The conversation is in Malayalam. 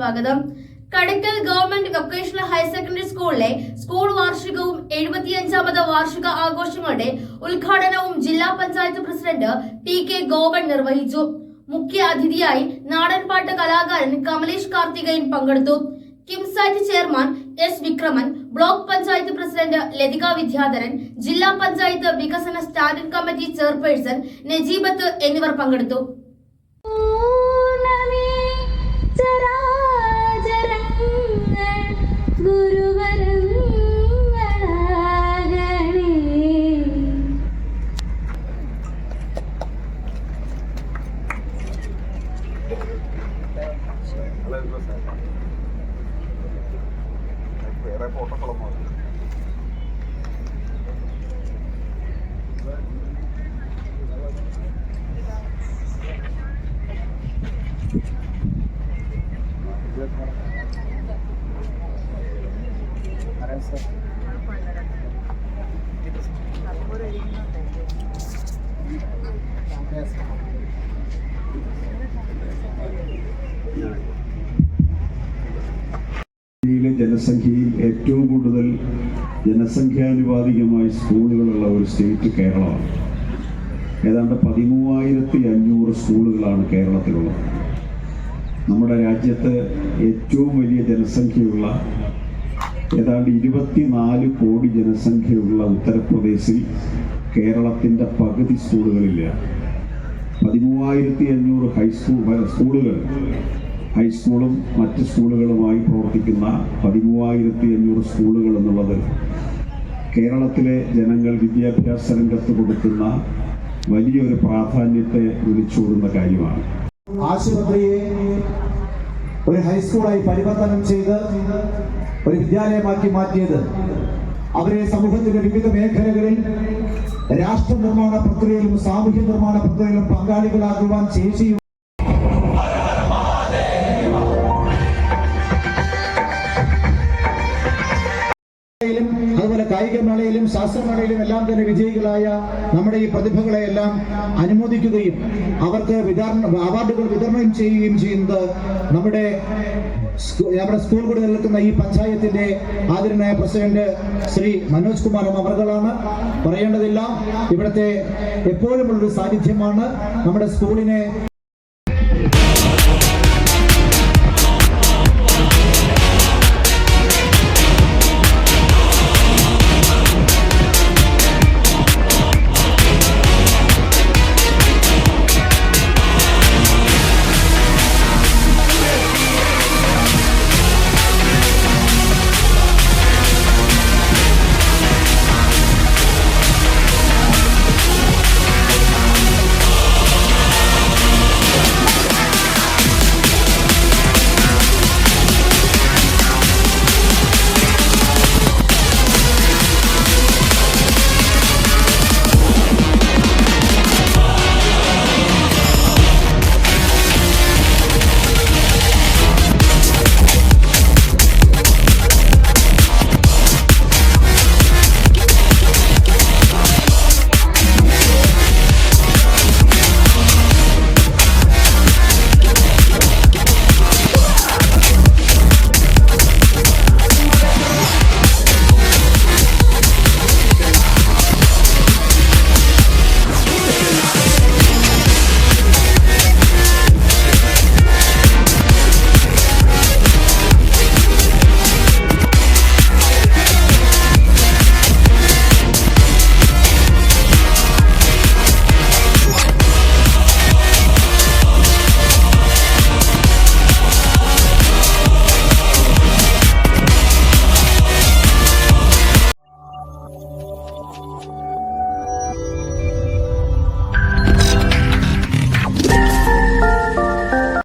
സ്വാഗതം. Kadakkal government vocational higher secondary സ്കൂളിലെ സ്കൂൾ വാർഷികവും 75ാമത് വാർഷിക ആഘോഷങ്ങളുടെ ഉദ്ഘാടനവും ജില്ലാ പഞ്ചായത്ത് പ്രസിഡന്റ് PK ഗോപൻ നിർവഹിച്ചു. മുഖ്യ അതിഥിയായി നാടൻപാട്ട് കലാകാരൻ കമലേഷ് കാർത്തികേയൻ പങ്കെടുത്തു. കിംസൈറ്റ് chairman S Vikraman, block panchayat president Lathika Vidyadharan, ജില്ലാ പഞ്ചായത്ത് വികസന സ്റ്റാൻഡിംഗ് കമ്മിറ്റി ചെയർപേഴ്സൺ നജീബത്ത് എന്നിവർ പങ്കെടുത്തു. ജനസംഖ്യയിൽ ഏറ്റവും കൂടുതൽ ജനസംഖ്യാനുപാതികമായി സ്കൂളുകളുള്ള ഒരു സ്റ്റേറ്റ് കേരളമാണ്. ഏതാണ്ട് 13,500 സ്കൂളുകളാണ് കേരളത്തിലുള്ളത്. നമ്മുടെ രാജ്യത്ത് ഏറ്റവും വലിയ ജനസംഖ്യയുള്ള ഏതാണ്ട് 24 കോടി ജനസംഖ്യയുള്ള ഉത്തർപ്രദേശിൽ കേരളത്തിൻ്റെ പകുതി സ്കൂളുകളില്ല. 13,500 സ്കൂളുകൾ ഹൈസ്കൂളും മറ്റ് സ്കൂളുകളുമായി പ്രവർത്തിക്കുന്ന 13,500 സ്കൂളുകൾ എന്നുള്ളത് കേരളത്തിലെ ജനങ്ങൾ വിദ്യാഭ്യാസ രംഗത്ത് കൊടുക്കുന്ന വലിയൊരു പ്രാധാന്യത്തെ വിളിച്ചോടുന്ന കാര്യമാണ്. ആശുപത്രിയെ ഒരു ഹൈസ്കൂളായി പരിവർത്തനം ചെയ്ത് ഒരു വിദ്യാലയമാക്കി മാറ്റിയത് അവരെ സമൂഹത്തിന്റെ വിവിധ മേഖലകളിൽ രാഷ്ട്ര നിർമ്മാണ പ്രക്രിയയിലും സാമൂഹ്യ നിർമ്മാണ പ്രക്രിയയിലും പങ്കാളികളാകുവാൻ ശേഷിയും അതുപോലെ കായികമേളയിലും ശാസ്ത്രമേളയിലും എല്ലാം തന്നെ വിജയികളായ നമ്മുടെ ഈ പ്രതിഭകളെ എല്ലാം അനുമോദിക്കുകയും അവർക്ക് അവാർഡുകൾ വിതരണം ചെയ്യുകയും ചെയ്യുന്നത് നമ്മുടെ സ്കൂളുകളിൽ നിൽക്കുന്ന ഈ പഞ്ചായത്തിന്റെ ആദരണീയ പ്രസിഡന്റ് ശ്രീ മനോജ് കുമാർ അവർകളാണ്. പറയേണ്ടതില്ല, ഇവിടുത്തെ എപ്പോഴുമുള്ളൊരു സാന്നിധ്യമാണ് നമ്മുടെ സ്കൂളിനെ